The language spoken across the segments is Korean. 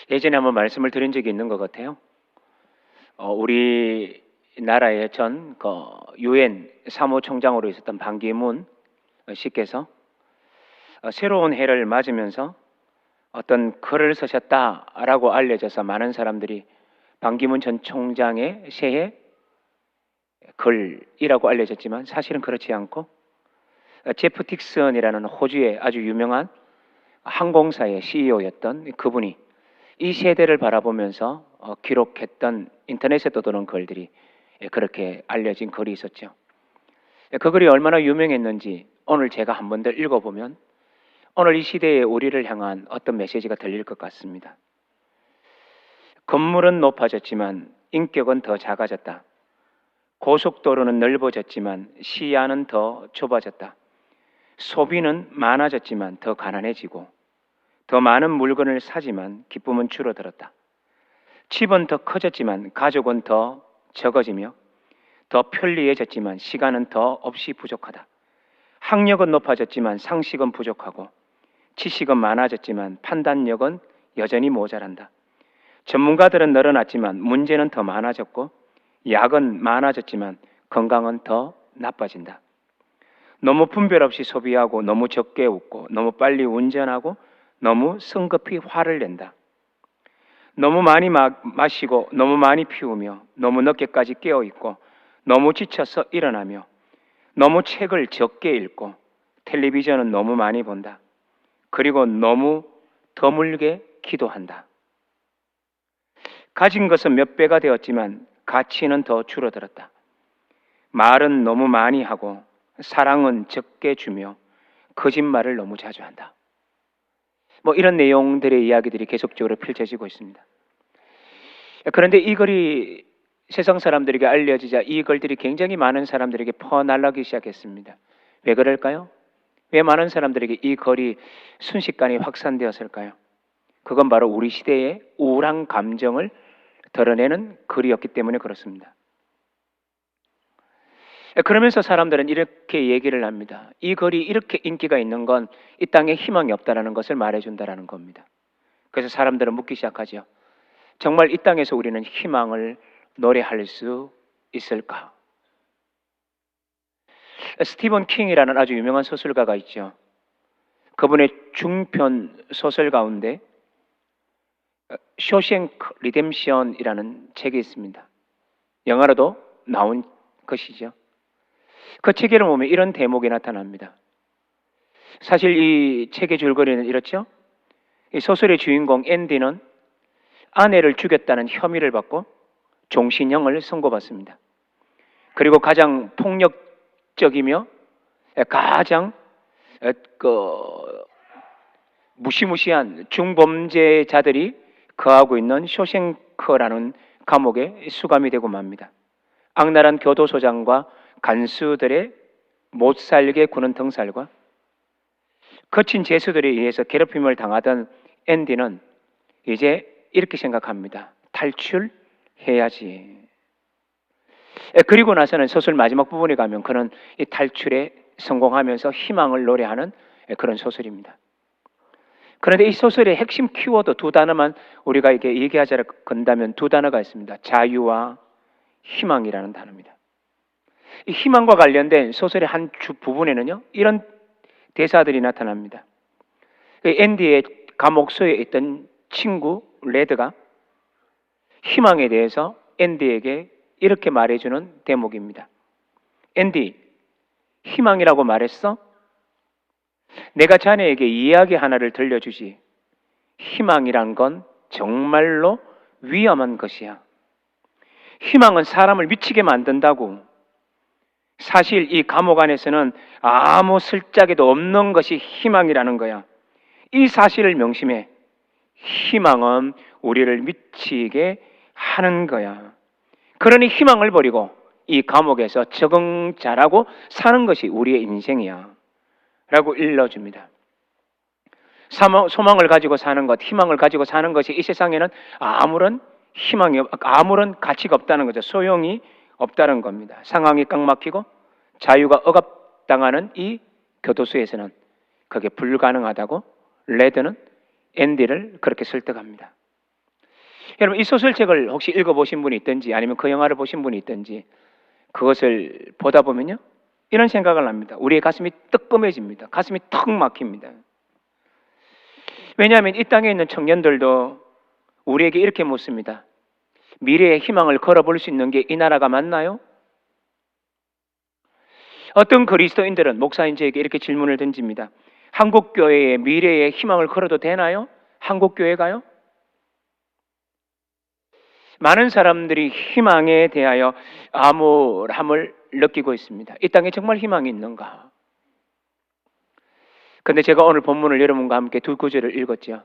예전에 한번 말씀을 드린 적이 있는 것 같아요. 우리 나라의 전 유엔 사무총장으로 있었던 반기문 씨께서 새로운 해를 맞으면서 어떤 글을 쓰셨다라고 알려져서 많은 사람들이 반기문 전 총장의 새해 글이라고 알려졌지만 사실은 그렇지 않고 제프 딕슨이라는 호주의 아주 유명한 항공사의 CEO였던 그분이 이 세대를 바라보면서 기록했던 인터넷에 떠도는 글들이 그렇게 알려진 글이 있었죠. 그 글이 얼마나 유명했는지 오늘 제가 한 번 더 읽어보면 오늘 이 시대에 우리를 향한 어떤 메시지가 들릴 것 같습니다. 건물은 높아졌지만 인격은 더 작아졌다. 고속도로는 넓어졌지만 시야는 더 좁아졌다. 소비는 많아졌지만 더 가난해지고 더 많은 물건을 사지만 기쁨은 줄어들었다. 집은 더 커졌지만 가족은 더 적어지며 더 편리해졌지만 시간은 더 없이 부족하다. 학력은 높아졌지만 상식은 부족하고 지식은 많아졌지만 판단력은 여전히 모자란다. 전문가들은 늘어났지만 문제는 더 많아졌고 약은 많아졌지만 건강은 더 나빠진다. 너무 분별 없이 소비하고 너무 적게 웃고 너무 빨리 운전하고 너무 성급히 화를 낸다. 너무 많이 마시고 너무 많이 피우며 너무 늦게까지 깨어있고 너무 지쳐서 일어나며 너무 책을 적게 읽고 텔레비전은 너무 많이 본다. 그리고 너무 드물게 기도한다. 가진 것은 몇 배가 되었지만 가치는 더 줄어들었다. 말은 너무 많이 하고 사랑은 적게 주며 거짓말을 너무 자주 한다. 이런 내용들의 이야기들이 계속적으로 펼쳐지고 있습니다. 그런데 이 글이 세상 사람들에게 알려지자 이 글들이 굉장히 많은 사람들에게 퍼날라기 시작했습니다. 왜 그럴까요? 왜 많은 사람들에게 이 글이 순식간에 확산되었을까요? 그건 바로 우리 시대의 우울한 감정을 드러내는 글이었기 때문에 그렇습니다. 그러면서 사람들은 이렇게 얘기를 합니다. 이 글이 이렇게 인기가 있는 건 이 땅에 희망이 없다는 것을 말해준다는 겁니다. 그래서 사람들은 묻기 시작하죠. 정말 이 땅에서 우리는 희망을 노래할 수 있을까? 스티븐 킹이라는 아주 유명한 소설가가 있죠. 그분의 중편 소설 가운데 쇼생크 리뎀션이라는 책이 있습니다. 영화로도 나온 것이죠. 그 책에 보면 이런 대목이 나타납니다. 사실 이 책의 줄거리는 이렇죠. 이 소설의 주인공 앤디는 아내를 죽였다는 혐의를 받고 종신형을 선고받습니다. 그리고 가장 폭력적이며 가장 무시무시한 중범죄자들이 거하고 있는 쇼생크라는 감옥에 수감이 되고 맙니다. 악랄한 교도소장과 간수들의 못살게 구는 등살과 거친 죄수들에 의해서 괴롭힘을 당하던 앤디는 이제 이렇게 생각합니다. 탈출해야지. 그리고 나서는 소설 마지막 부분에 가면 그는 이 탈출에 성공하면서 희망을 노래하는 그런 소설입니다. 그런데 이 소설의 핵심 키워드 두 단어만 우리가 이렇게 얘기하자라 건다면 두 단어가 있습니다. 자유와 희망이라는 단어입니다. 이 희망과 관련된 소설의 한 주 부분에는요, 이런 대사들이 나타납니다. 앤디의 감옥소에 있던 친구 레드가 희망에 대해서 앤디에게 이렇게 말해주는 대목입니다. 앤디, 희망이라고 말했어? 내가 자네에게 이야기 하나를 들려주지. 희망이란 건 정말로 위험한 것이야. 희망은 사람을 미치게 만든다고. 사실 이 감옥 안에서는 아무 슬짝에도 없는 것이 희망이라는 거야. 이 사실을 명심해. 희망은 우리를 미치게 하는 거야. 그러니 희망을 버리고 이 감옥에서 적응 잘하고 사는 것이 우리의 인생이야. 라고 일러줍니다. 소망을 가지고 사는 것, 희망을 가지고 사는 것이 이 세상에는 아무런 가치가 없다는 거죠. 소용이 없다는 겁니다. 상황이 꽉 막히고 자유가 억압당하는 이 교도소에서는 그게 불가능하다고 레드는 앤디를 그렇게 설득합니다. 여러분 이 소설책을 혹시 읽어보신 분이 있든지 아니면 그 영화를 보신 분이 있든지 그것을 보다 보면요 이런 생각을 합니다. 우리의 가슴이 뜨끔해집니다. 가슴이 턱 막힙니다. 왜냐하면 이 땅에 있는 청년들도 우리에게 이렇게 묻습니다. 미래의 희망을 걸어볼 수 있는 게 이 나라가 맞나요? 어떤 그리스도인들은 목사인 저에게 이렇게 질문을 던집니다. 한국교회의 미래의 희망을 걸어도 되나요? 한국교회가요? 많은 사람들이 희망에 대하여 암울함을 느끼고 있습니다. 이 땅에 정말 희망이 있는가? 근데 제가 오늘 본문을 여러분과 함께 두 구절을 읽었죠.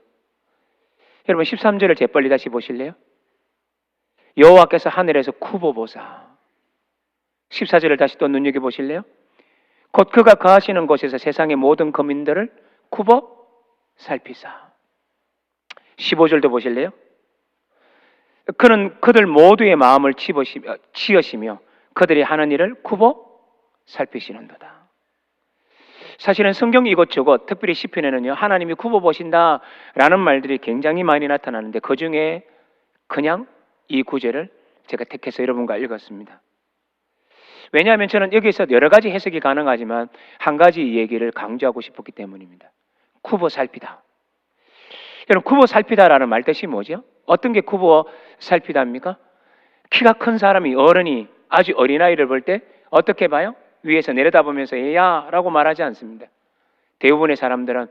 여러분 13절을 재빨리 다시 보실래요? 여호와께서 하늘에서 쿠보보사. 14절을 다시 또 눈여겨보실래요? 곧 그가 거하시는 곳에서 세상의 모든 거민들을 쿠보 살피사. 15절도 보실래요? 그는 그들 모두의 마음을 치으시며 그들이 하는 일을 쿠보 살피시는도다. 사실은 성경 이것저것 특별히 시편에는요 하나님이 쿠보 보신다라는 말들이 굉장히 많이 나타나는데 그 중에 그냥 이 구절을 제가 택해서 여러분과 읽었습니다. 왜냐하면 저는 여기서 여러 가지 해석이 가능하지만 한 가지 얘기를 강조하고 싶었기 때문입니다. 쿠보 살피다. 여러분 쿠보 살피다라는 말 뜻이 뭐죠? 어떤 게 쿠보 살피다입니까? 키가 큰 사람이 어른이 아주 어린아이를 볼 때 어떻게 봐요? 위에서 내려다보면서 얘야 라고 말하지 않습니다. 대부분의 사람들은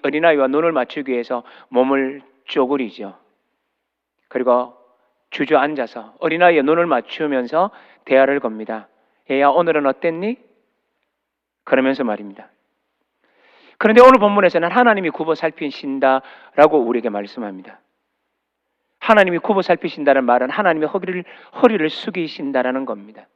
어린아이와 눈을 맞추기 위해서 몸을 쪼그리죠. 그리고 주저앉아서 어린아이의 눈을 맞추면서 대화를 겁니다. 얘야 오늘은 어땠니? 그러면서 말입니다. 그런데 오늘 본문에서는 하나님이 굽어 살피신다라고 우리에게 말씀합니다. 하나님이 굽어 살피신다는 말은 하나님의 허리를 숙이신다라는 겁니다.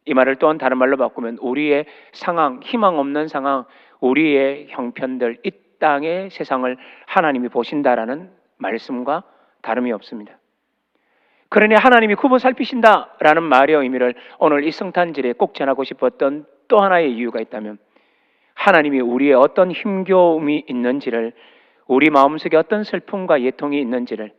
이 말을 또한 다른 말로 바꾸면 우리의 상황, 희망 없는 상황, 우리의 형편들, 이 땅의 세상을 하나님이 보신다라는 말씀과 다름이 없습니다. 그러니 하나님이 굽어 살피신다라는 말의 의미를 오늘 이 성탄절에 꼭 전하고 싶었던 또 하나의 이유가 있다면 하나님이 우리의 어떤 힘겨움이 있는지를, 우리 마음속에 어떤 슬픔과 예통이 있는지를,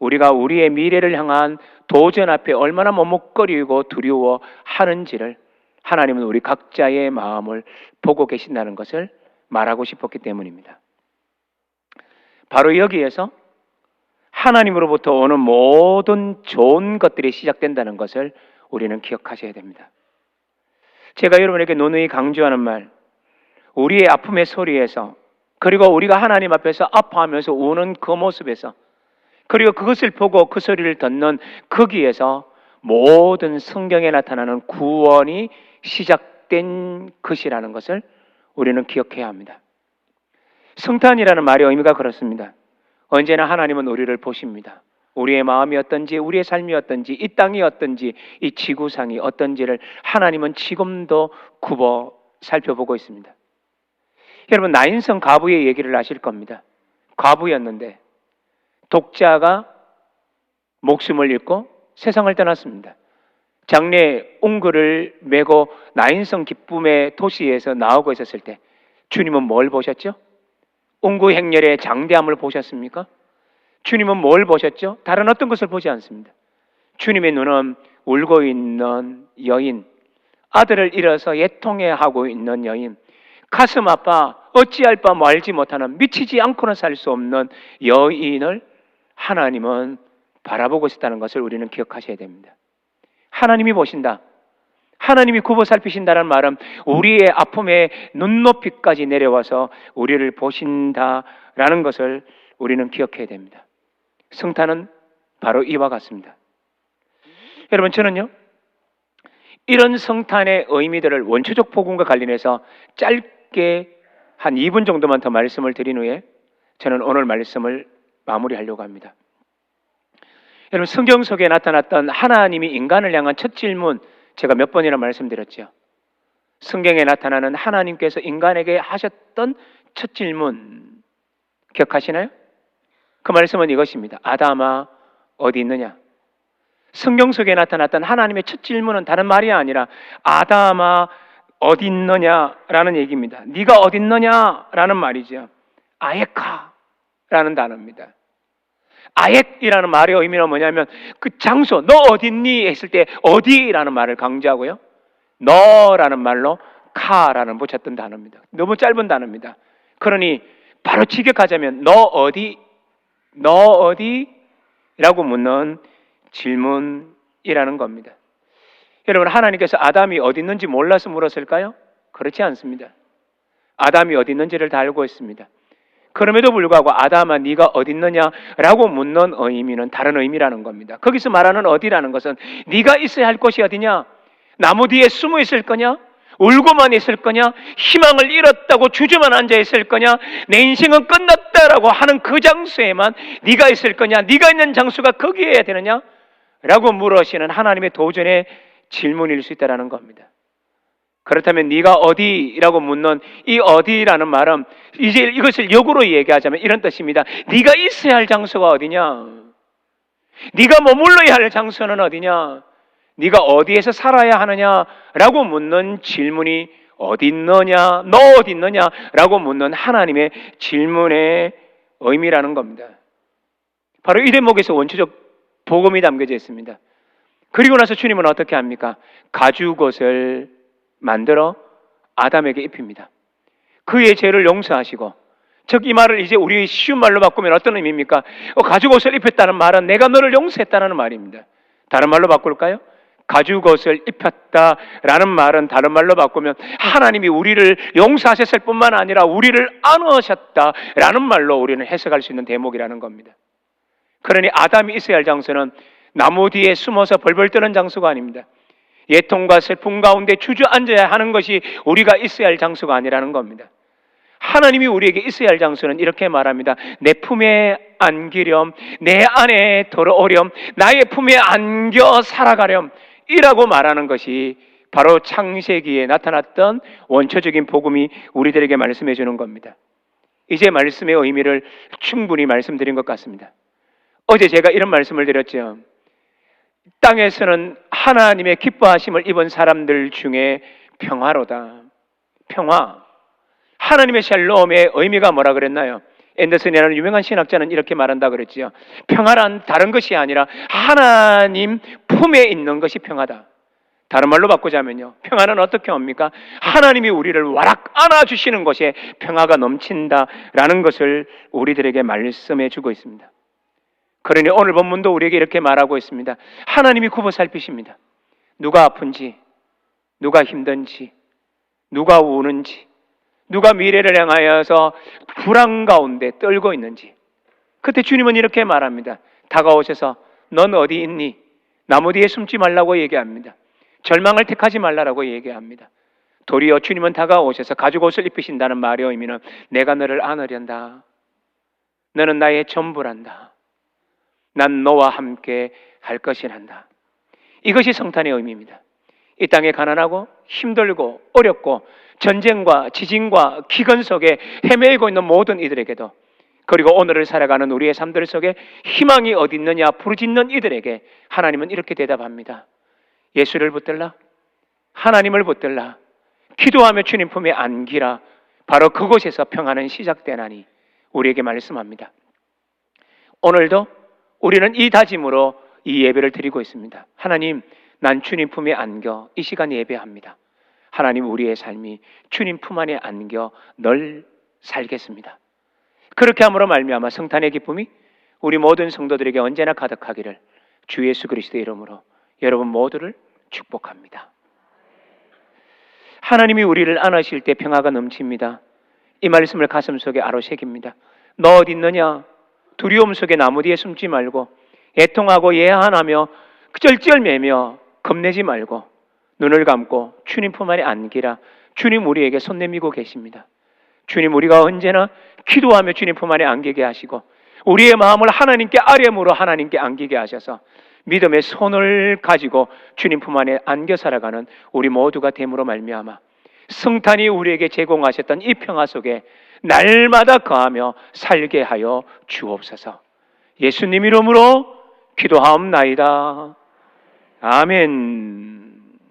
우리가 우리의 미래를 향한 도전 앞에 얼마나 머뭇거리고 두려워하는지를 하나님은 우리 각자의 마음을 보고 계신다는 것을 말하고 싶었기 때문입니다. 바로 여기에서 하나님으로부터 오는 모든 좋은 것들이 시작된다는 것을 우리는 기억하셔야 됩니다. 제가 여러분에게 누누이 강조하는 말, 우리의 아픔의 소리에서, 그리고 우리가 하나님 앞에서 아파하면서 우는 그 모습에서, 그리고 그것을 보고 그 소리를 듣는 거기에서 모든 성경에 나타나는 구원이 시작된 것이라는 것을 우리는 기억해야 합니다. 성탄이라는 말의 의미가 그렇습니다. 언제나 하나님은 우리를 보십니다. 우리의 마음이 어떤지, 우리의 삶이 어떤지, 이 땅이 어떤지, 이 지구상이 어떤지를 하나님은 지금도 굽어 살펴보고 있습니다. 여러분 나인성 과부의 얘기를 아실 겁니다. 과부였는데 독자가 목숨을 잃고 세상을 떠났습니다. 장래에 웅그를 메고 나인성 기쁨의 도시에서 나오고 있었을 때 주님은 뭘 보셨죠? 웅구 행렬의 장대함을 보셨습니까? 주님은 뭘 보셨죠? 다른 어떤 것을 보지 않습니다. 주님의 눈은 울고 있는 여인, 아들을 잃어서 애통해하고 있는 여인, 가슴 아파 어찌할 바 말지 못하는, 미치지 않고는 살 수 없는 여인을 하나님은 바라보고 있었다는 것을 우리는 기억하셔야 됩니다. 하나님이 보신다, 하나님이 굽어 살피신다는 말은 우리의 아픔의 눈높이까지 내려와서 우리를 보신다라는 것을 우리는 기억해야 됩니다. 성탄은 바로 이와 같습니다. 여러분 저는요 이런 성탄의 의미들을 원초적 복음과 관련해서 짧게 한 2분 정도만 더 말씀을 드린 후에 저는 오늘 말씀을 마무리하려고 합니다. 여러분 성경 속에 나타났던 하나님이 인간을 향한 첫 질문, 제가 몇 번이나 말씀드렸죠. 성경에 나타나는 하나님께서 인간에게 하셨던 첫 질문 기억하시나요? 그 말씀은 이것입니다. 아담아 어디 있느냐? 성경 속에 나타났던 하나님의 첫 질문은 다른 말이 아니라 아담아 어디 있느냐라는 얘기입니다. 네가 어디 있느냐라는 말이죠. 아예카라는 단어입니다. 아옒이라는 말의 의미는 뭐냐면 그 장소, 너 어딨니? 했을 때 어디라는 말을 강조하고요. 너라는 말로 카라는 붙였던 단어입니다. 너무 짧은 단어입니다. 그러니 바로 직역하자면 너 어디? 너 어디? 라고 묻는 질문이라는 겁니다. 여러분, 하나님께서 아담이 어디 있는지 몰라서 물었을까요? 그렇지 않습니다. 아담이 어디 있는지를 다 알고 있습니다. 그럼에도 불구하고 아담아 네가 어디 있느냐라고 묻는 의미는 다른 의미라는 겁니다. 거기서 말하는 어디라는 것은 네가 있어야 할 곳이 어디냐? 나무 뒤에 숨어 있을 거냐? 울고만 있을 거냐? 희망을 잃었다고 주저만 앉아 있을 거냐? 내 인생은 끝났다라고 하는 그 장소에만 네가 있을 거냐? 네가 있는 장소가 거기에야 되느냐? 라고 물으시는 하나님의 도전의 질문일 수 있다는 겁니다. 그렇다면 네가 어디라고 묻는 이 어디라는 말은 이제 이것을 역으로 얘기하자면 이런 뜻입니다. 네가 있어야 할 장소가 어디냐? 네가 머물러야 할 장소는 어디냐? 네가 어디에서 살아야 하느냐라고 묻는 질문이 어디 있느냐? 너 어디 있느냐라고 묻는 하나님의 질문의 의미라는 겁니다. 바로 이 대목에서 원초적 복음이 담겨져 있습니다. 그리고 나서 주님은 어떻게 합니까? 가죽옷을 만들어 아담에게 입힙니다. 그의 죄를 용서하시고, 즉 이 말을 이제 우리 쉬운 말로 바꾸면 어떤 의미입니까? 가죽옷을 입혔다는 말은 내가 너를 용서했다는 말입니다. 다른 말로 바꿀까요? 가죽옷을 입혔다라는 말은 다른 말로 바꾸면 하나님이 우리를 용서하셨을 뿐만 아니라 우리를 안으셨다라는 말로 우리는 해석할 수 있는 대목이라는 겁니다. 그러니 아담이 있어야 할 장소는 나무 뒤에 숨어서 벌벌 떠는 장소가 아닙니다. 애통과 슬픔 가운데 주저앉아야 하는 것이 우리가 있어야 할 장소가 아니라는 겁니다. 하나님이 우리에게 있어야 할 장소는 이렇게 말합니다. 내 품에 안기렴, 내 안에 들어오렴, 나의 품에 안겨 살아가렴 이라고 말하는 것이 바로 창세기에 나타났던 원초적인 복음이 우리들에게 말씀해 주는 겁니다. 이제 말씀의 의미를 충분히 말씀드린 것 같습니다. 어제 제가 이런 말씀을 드렸죠. 땅에서는 하나님의 기뻐하심을 입은 사람들 중에 평화로다. 평화. 하나님의 샬롬의 의미가 뭐라 그랬나요? 앤더슨이라는 유명한 신학자는 이렇게 말한다 그랬지요. 평화란 다른 것이 아니라 하나님 품에 있는 것이 평화다. 다른 말로 바꾸자면요, 평화는 어떻게 옵니까? 하나님이 우리를 와락 안아주시는 것에 평화가 넘친다라는 것을 우리들에게 말씀해 주고 있습니다. 그러니 오늘 본문도 우리에게 이렇게 말하고 있습니다. 하나님이 굽어 살피십니다. 누가 아픈지, 누가 힘든지, 누가 우는지, 누가 미래를 향하여서 불안 가운데 떨고 있는지. 그때 주님은 이렇게 말합니다. 다가오셔서 넌 어디 있니? 나무 뒤에 숨지 말라고 얘기합니다. 절망을 택하지 말라고 얘기합니다. 도리어 주님은 다가오셔서 가죽옷을 입히신다는 말의 의미는 내가 너를 안으련다. 너는 나의 전부란다. 난 너와 함께 할 것이란다. 이것이 성탄의 의미입니다. 이 땅에 가난하고 힘들고 어렵고 전쟁과 지진과 기근 속에 헤매고 있는 모든 이들에게도, 그리고 오늘을 살아가는 우리의 삶들 속에 희망이 어디 있느냐 부르짖는 이들에게 하나님은 이렇게 대답합니다. 예수를 붙들라, 하나님을 붙들라, 기도하며 주님 품에 안기라. 바로 그곳에서 평화는 시작되나니 우리에게 말씀합니다. 오늘도 우리는 이 다짐으로 이 예배를 드리고 있습니다. 하나님, 난 주님 품에 안겨 이 시간 예배합니다. 하나님, 우리의 삶이 주님 품 안에 안겨 늘 살겠습니다. 그렇게 함으로 말미암아 성탄의 기쁨이 우리 모든 성도들에게 언제나 가득하기를 주 예수 그리스도의 이름으로 여러분 모두를 축복합니다. 하나님이 우리를 안으실 때 평화가 넘칩니다. 이 말씀을 가슴 속에 아로새깁니다. 너 어디 있느냐? 두려움 속에 나무 뒤에 숨지 말고 애통하고 예한하며 쩔쩔매며 겁내지 말고 눈을 감고 주님 품 안에 안기라. 주님 우리에게 손 내밀고 계십니다. 주님, 우리가 언제나 기도하며 주님 품 안에 안기게 하시고 우리의 마음을 하나님께 아뢰므로 하나님께 안기게 하셔서 믿음의 손을 가지고 주님 품 안에 안겨 살아가는 우리 모두가 됨으로 말미암아 성탄이 우리에게 제공하셨던 이 평화 속에 날마다 거하며 살게 하여 주옵소서. 예수님 이름으로 기도하옵나이다. 아멘.